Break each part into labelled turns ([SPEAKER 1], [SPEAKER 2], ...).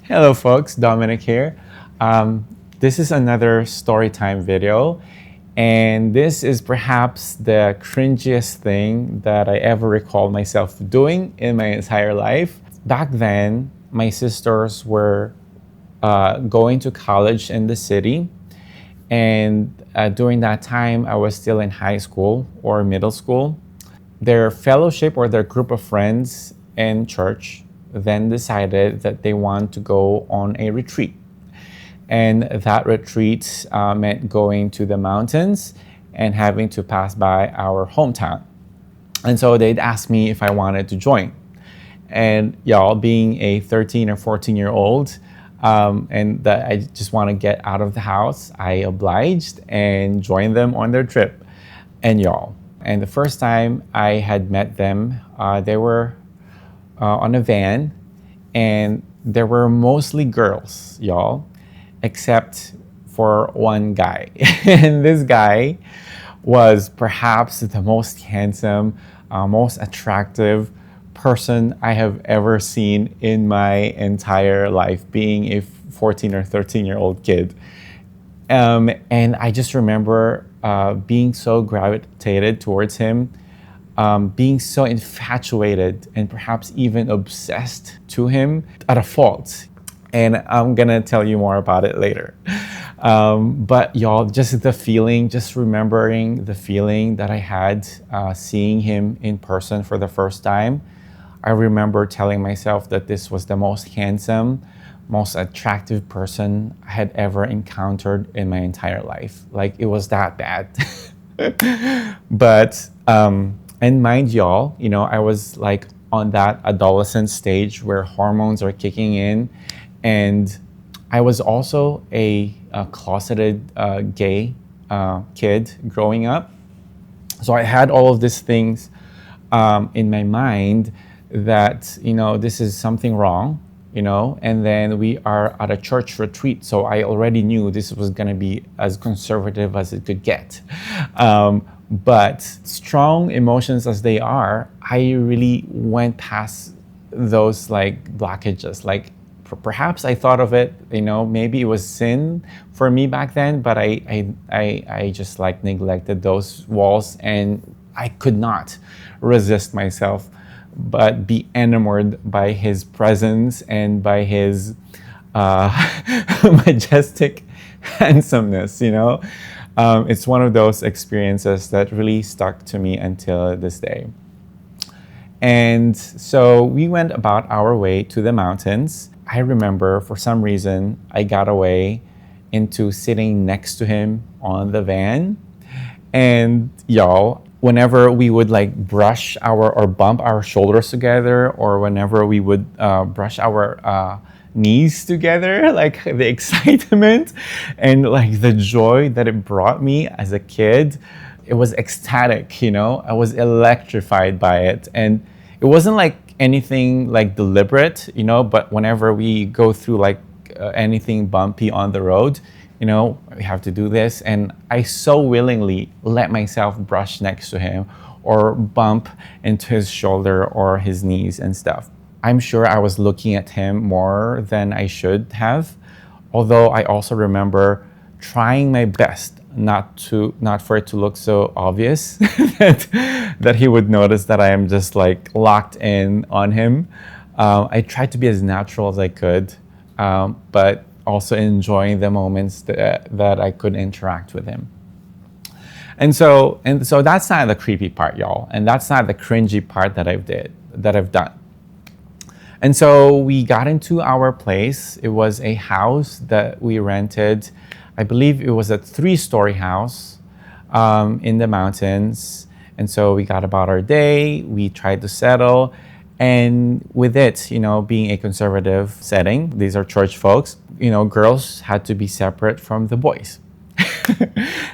[SPEAKER 1] Hello folks, Dominic here. This is another storytime video, and this is perhaps the cringiest thing that I ever recall myself doing in my entire life. Back then, my sisters were going to college in the city, and during that time, I was still in high school or middle school. Their fellowship or their group of friends in church then decided that they want to go on a retreat. And that retreat meant going to the mountains and having to pass by our hometown. And so they'd ask me if I wanted to join. And y'all, being a 13 or 14-year-old, and that I just want to get out of the house, I obliged and joined them on their trip. And y'all, and the first time I had met them, they were on a van, and there were mostly girls, y'all, except for one guy. And this guy was perhaps the most handsome, most attractive person I have ever seen in my entire life, being a 14 or 13-year-old kid. And I just remember being so gravitated towards him, being so infatuated and perhaps even obsessed to him at a fault. And I'm gonna tell you more about it later. But y'all, just the feeling, just remembering the feeling that I had seeing him in person for the first time, I remember telling myself that this was the most handsome, most attractive person I had ever encountered in my entire life. Like, it was that bad. But, and mind y'all, I was like on that adolescent stage where hormones are kicking in. And I was also a closeted gay kid growing up. So I had all of these things in my mind that, this is something wrong, and then we are at a church retreat. So I already knew this was going to be as conservative as it could get. But strong emotions as they are, I really went past those like blockages. Like, perhaps I thought of it, maybe it was sin for me back then, but I just like neglected those walls, and I could not resist myself but be enamored by his presence and by his majestic handsomeness. It's one of those experiences that really stuck to me until this day. And so we went about our way to the mountains. I remember for some reason I got away into sitting next to him on the van. And y'all, whenever we would like brush or bump our shoulders together, or whenever we would brush our knees together, like the excitement and like the joy that it brought me as a kid, it was ecstatic. I was electrified by it. And it wasn't like anything like deliberate, but whenever we go through like anything bumpy on the road, we have to do this. And I so willingly let myself brush next to him or bump into his shoulder or his knees and stuff. I'm sure I was looking at him more than I should have, although I also remember trying my best not for it to look so obvious that he would notice that I am just like locked in on him. I tried to be as natural as I could, but also enjoying the moments that I could interact with him. And so that's not the creepy part, y'all, and that's not the cringy part that I've done. And so we got into our place. It was a house that we rented. I believe it was a 3-story house in the mountains. And so we got about our day. We tried to settle. And with it, being a conservative setting, these are church folks, girls had to be separate from the boys.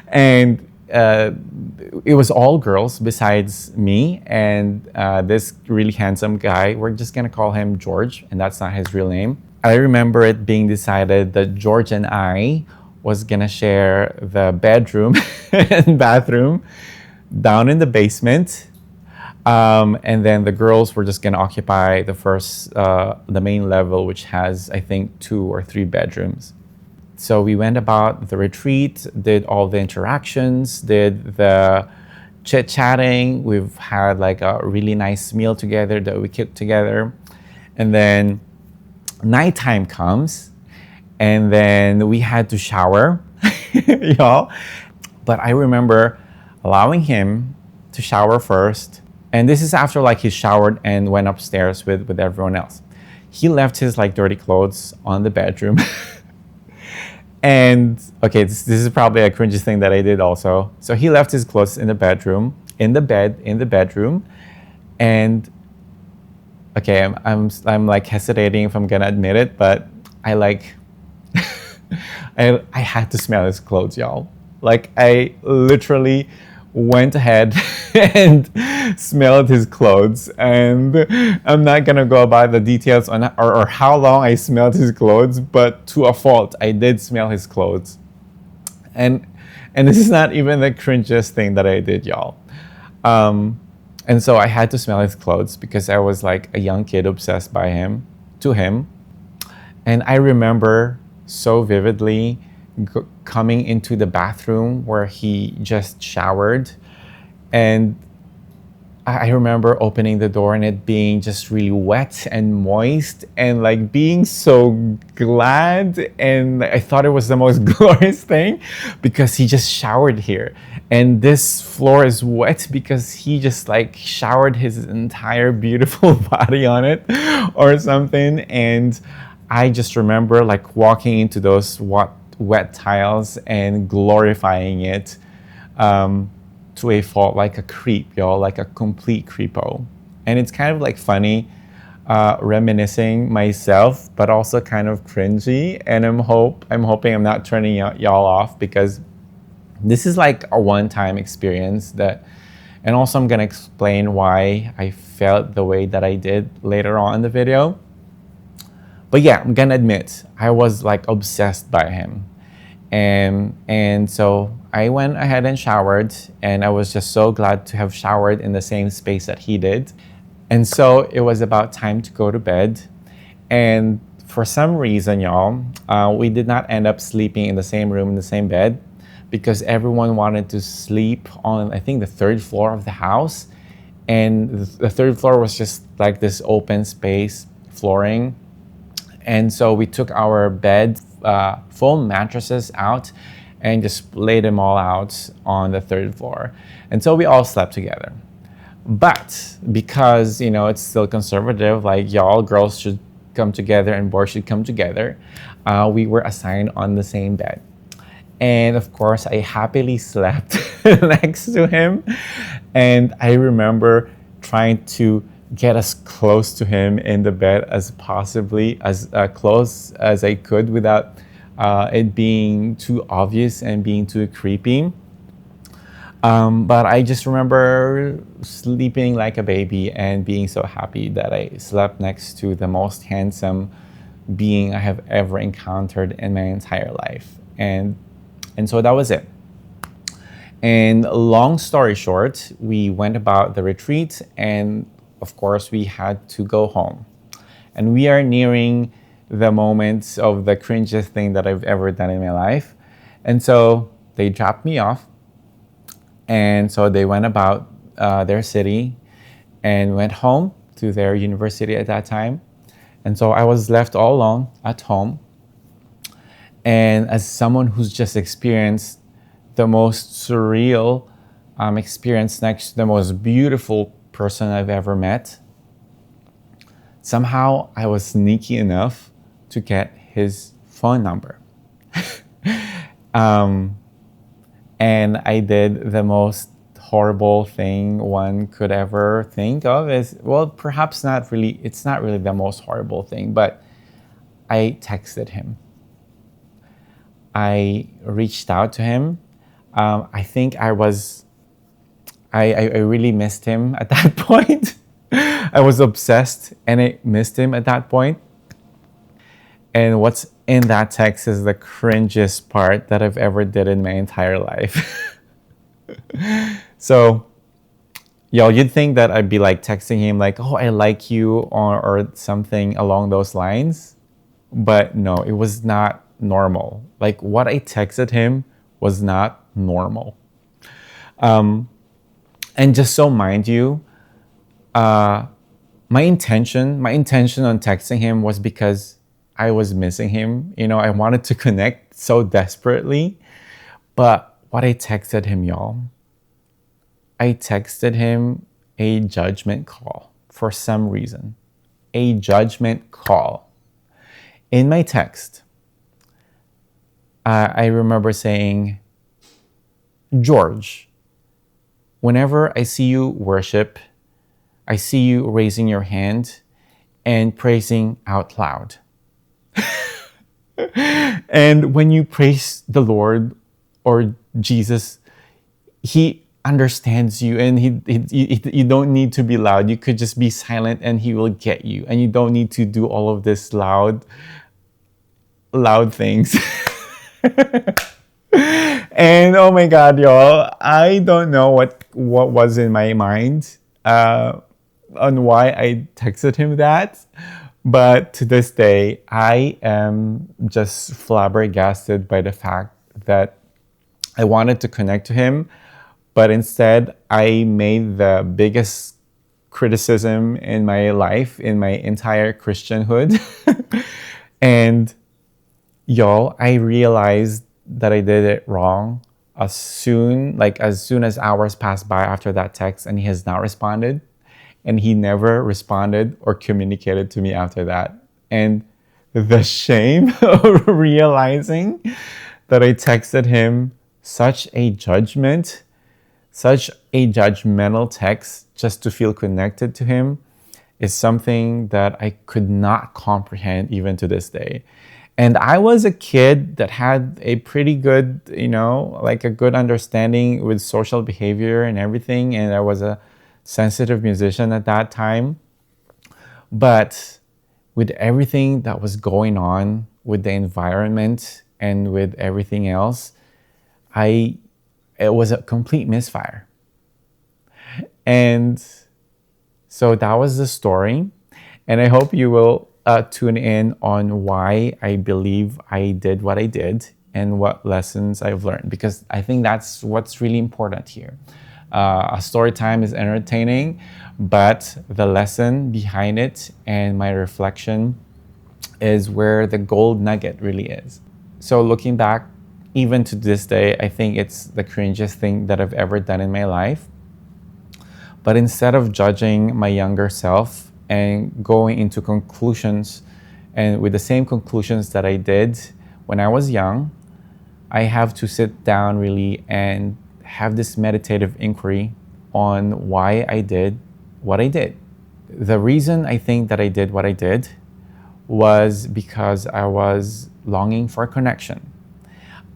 [SPEAKER 1] And it was all girls besides me and this really handsome guy. We're just going to call him George, and that's not his real name. I remember it being decided that George and I was going to share the bedroom and bathroom down in the basement. And then the girls were just gonna occupy the main level, which has, I think, 2 or 3 bedrooms. So we went about the retreat, did all the interactions, did the chit chatting. We've had like a really nice meal together that we cooked together. And then nighttime comes, and then we had to shower, y'all. But I remember allowing him to shower first. And this is after like he showered and went upstairs with everyone else. He left his like dirty clothes on the bedroom. And okay, this is probably a cringy thing that I did also. So he left his clothes in the bedroom, in the bed, in the bedroom. And okay, I'm like hesitating if I'm gonna admit it, but I like I had to smell his clothes, y'all. Like I literally went ahead and smelled his clothes, and I'm not gonna go about the details on or how long I smelled his clothes, but to a fault, I did smell his clothes. And this is not even the cringiest thing that I did, y'all. And so I had to smell his clothes because I was like a young kid obsessed by him, to him. And I remember so vividly coming into the bathroom where he just showered. And I remember opening the door and it being just really wet and moist and like being so glad. And I thought it was the most glorious thing because he just showered here. And this floor is wet because he just like showered his entire beautiful body on it or something. And I just remember like walking into those wet tiles and glorifying it. To a fault, like a creep, y'all, like a complete creepo. And it's kind of like funny, reminiscing myself, but also kind of cringy. And I'm hoping I'm not turning y'all off because this is like a one-time experience and also I'm gonna explain why I felt the way that I did later on in the video. But yeah, I'm gonna admit, I was like obsessed by him. And so I went ahead and showered, and I was just so glad to have showered in the same space that he did. And so it was about time to go to bed. And for some reason, y'all, we did not end up sleeping in the same room, in the same bed, because everyone wanted to sleep on, I think, the 3rd floor of the house. And the 3rd floor was just like this open space flooring. And so we took our bed foam mattresses out and just laid them all out on the 3rd floor. And so we all slept together. But because, it's still conservative, like y'all girls should come together and boys should come together, we were assigned on the same bed. And of course, I happily slept next to him. And I remember trying to get as close to him in the bed as close as I could without it being too obvious and being too creepy. But I just remember sleeping like a baby and being so happy that I slept next to the most handsome being I have ever encountered in my entire life. And so that was it. And long story short, we went about the retreat, and of course, we had to go home. And we are nearing the moments of the cringiest thing that I've ever done in my life. And so they dropped me off. And so they went about their city and went home to their university at that time. And so I was left all alone at home. And as someone who's just experienced the most surreal experience next to the most beautiful person I've ever met, somehow I was sneaky enough to get his phone number. And I did the most horrible thing one could ever think of. Perhaps not really, it's not really the most horrible thing, but I texted him. I reached out to him. I think I really missed him at that point. I was obsessed and I missed him at that point. And what's in that text is the cringiest part that I've ever did in my entire life. So Yo, you'd think that I'd be like texting him like, "Oh, I like you," or something along those lines. But no, it was not normal. Like what I texted him was not normal. And just so mind you, my intention on texting him was because I was missing him. I wanted to connect so desperately. But what I texted him, y'all, I texted him a judgment call for some reason. A judgment call. In my text, I remember saying, George, whenever I see you worship, I see you raising your hand and praising out loud. And when you praise the Lord or Jesus, He understands you, and you don't need to be loud. You could just be silent and He will get you. And you don't need to do all of this loud things. And oh my God, y'all, I don't know what was in my mind on why I texted him that. But to this day, I am just flabbergasted by the fact that I wanted to connect to him, but instead I made the biggest criticism in my life, in my entire Christianhood. And y'all, I realized that I did it wrong as soon as hours passed by after that text, and he has not responded. And he never responded or communicated to me after that. And the shame of realizing that I texted him such a judgmental text just to feel connected to him is something that I could not comprehend even to this day. And I was a kid that had a pretty good, like a good understanding with social behavior and everything. And I was a sensitive musician at that time. But with everything that was going on with the environment and with everything else, it was a complete misfire. And so that was the story. And I hope you will tune in on why I believe I did what I did and what lessons I've learned, because I think that's what's really important here. A story time is entertaining, but the lesson behind it and my reflection is where the gold nugget really is. So looking back, even to this day, I think it's the cringiest thing that I've ever done in my life. But instead of judging my younger self and going into conclusions and with the same conclusions that I did when I was young, I have to sit down really and have this meditative inquiry on why I did what I did. The reason I think that I did what I did was because I was longing for connection.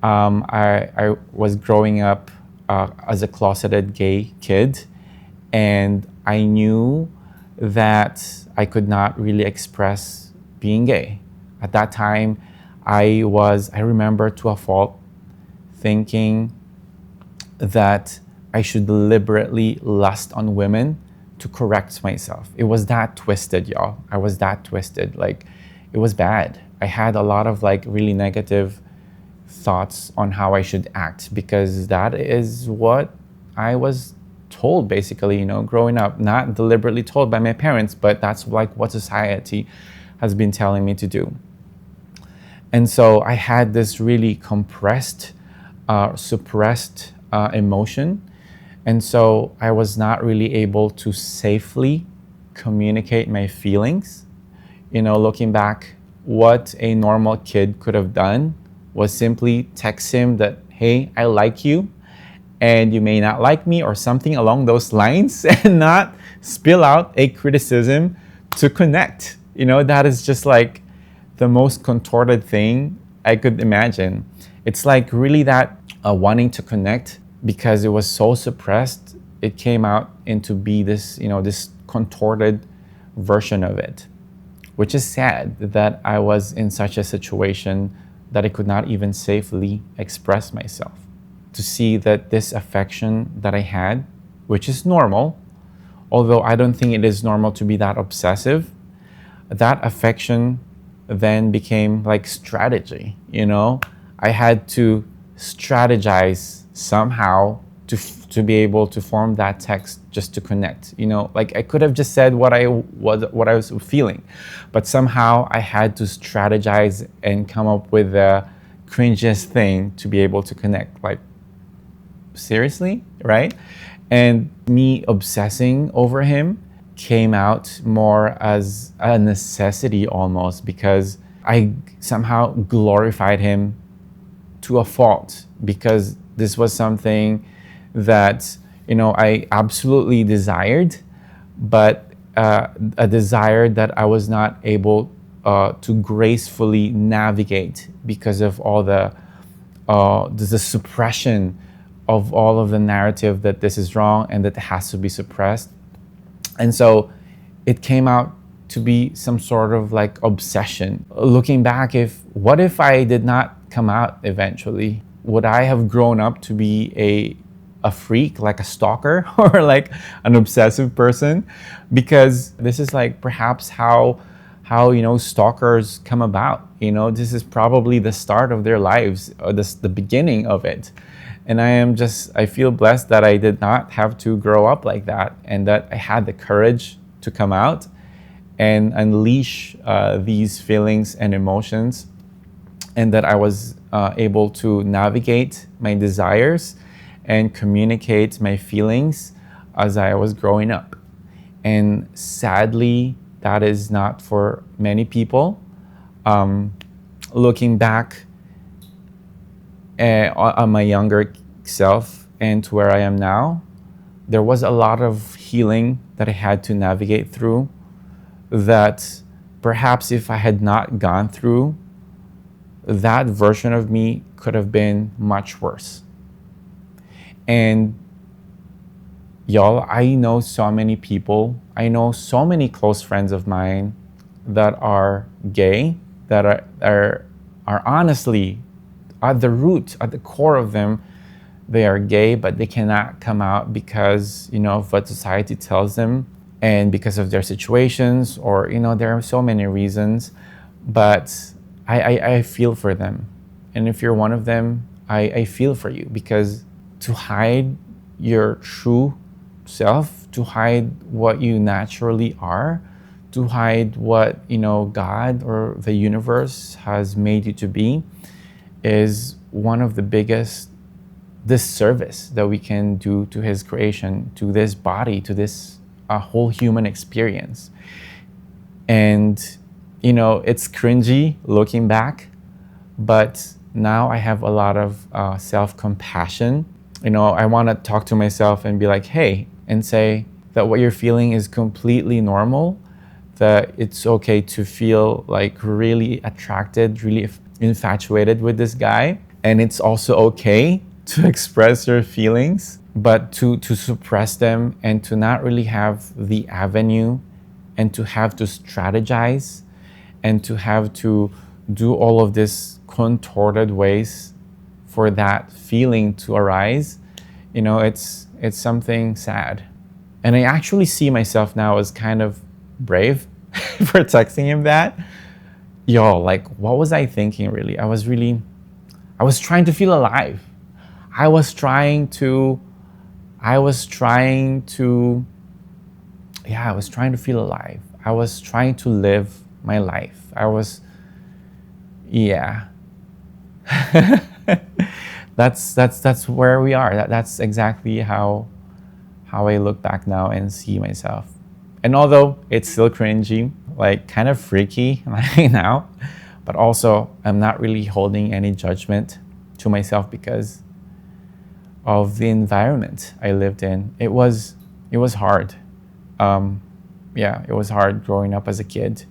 [SPEAKER 1] I was growing up as a closeted gay kid, and I knew that I could not really express being gay. At that time, I remember to a fault, thinking that I should deliberately lust on women to correct myself. It was that twisted, y'all. I was that twisted. Like, it was bad. I had a lot of really negative thoughts on how I should act, because that is what I was told, basically, growing up. Not deliberately told by my parents, but that's what society has been telling me to do. And so I had this really compressed, suppressed emotion. And so I was not really able to safely communicate my feelings. Looking back, what a normal kid could have done was simply text him that, hey, I like you, and you may not like me, or something along those lines, and not spill out a criticism to connect. That is just the most contorted thing I could imagine. It's really that wanting to connect, because it was so suppressed, it came out into be this, this contorted version of it, which is sad that I was in such a situation that I could not even safely express myself. To see that this affection that I had, which is normal, although I don't think it is normal to be that obsessive, that affection then became like strategy, you know? I had to strategize somehow to be able to form that text just to connect, you know? Like I could have just said what I was feeling, but somehow I had to strategize and come up with the cringiest thing to be able to connect. Like, seriously, right? And me obsessing over him came out more as a necessity almost, because I somehow glorified him to a fault, because this was something that, you know, I absolutely desired, but a desire that I was not able to gracefully navigate because of all the suppression of all of the narrative that this is wrong and that it has to be suppressed. And so it came out to be some sort of like obsession. Looking back, what if I did not come out eventually? Would I have grown up to be a freak, like a stalker or like an obsessive person? Because this is like perhaps how you know, stalkers come about. You know, this is probably the start of their lives, or the beginning of it. And I feel blessed that I did not have to grow up like that, and that I had the courage to come out and unleash these feelings and emotions, and that I was able to navigate my desires and communicate my feelings as I was growing up. And sadly, that is not for many people. Looking back on my younger self and to where I am now, there was a lot of healing that I had to navigate through, that perhaps if I had not gone through, that version of me could have been much worse. And y'all, I know so many people, I know so many close friends of mine that are gay, that are honestly at the root, at the core of them, they are gay, but they cannot come out because, you know, of what society tells them, and because of their situations, or, you know, there are so many reasons. But I feel for them. And if you're one of them, I feel for you, because to hide your true self, to hide what you naturally are, to hide what, you know, God or the universe has made you to be, is one of the biggest disservice that we can do to his creation, to this body, to this whole human experience. And, you know, it's cringy looking back, but now I have a lot of self-compassion. You know, I want to talk to myself and be like, hey, and say that what you're feeling is completely normal, that it's okay to feel like really attracted, really infatuated with this guy. And it's also okay to express your feelings, but to suppress them and to not really have the avenue, and to have to strategize, and to have to do all of this contorted ways for that feeling to arise. You know, it's something sad. And I actually see myself now as kind of brave for texting him that. Yo, like, what was I thinking really? I was trying to feel alive. I was trying to feel alive. I was trying to live my life. That's where we are. That's exactly how I look back now and see myself. And although it's still cringy, like kind of freaky right now, but also I'm not really holding any judgment to myself because of the environment I lived in. It was hard. It was hard growing up as a kid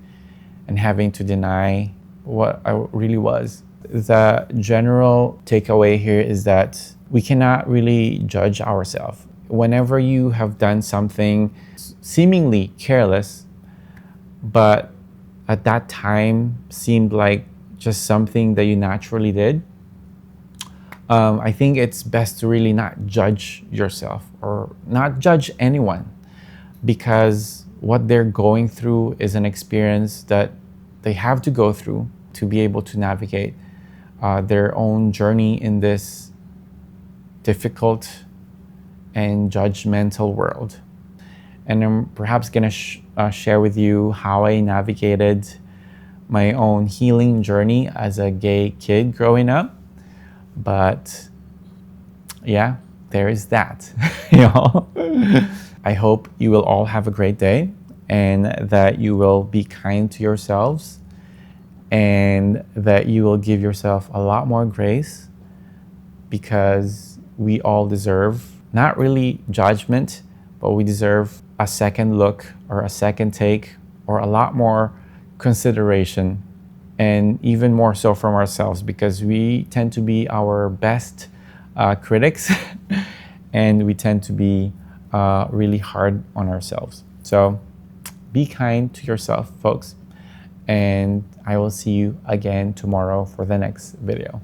[SPEAKER 1] and having to deny what I really was. The general takeaway here is that we cannot really judge ourselves. Whenever you have done something seemingly careless, but at that time seemed like just something that you naturally did, I think it's best to really not judge yourself or not judge anyone, because what they're going through is an experience that they have to go through to be able to navigate their own journey in this difficult and judgmental world. And I'm perhaps going to share with you how I navigated my own healing journey as a gay kid growing up. But yeah, there is that. You know, I hope you will all have a great day and that you will be kind to yourselves and that you will give yourself a lot more grace, because we all deserve not really judgment, but we deserve a second look or a second take or a lot more consideration, and even more so from ourselves, because we tend to be our best critics and we tend to be really hard on ourselves. So be kind to yourself, folks, and I will see you again tomorrow for the next video.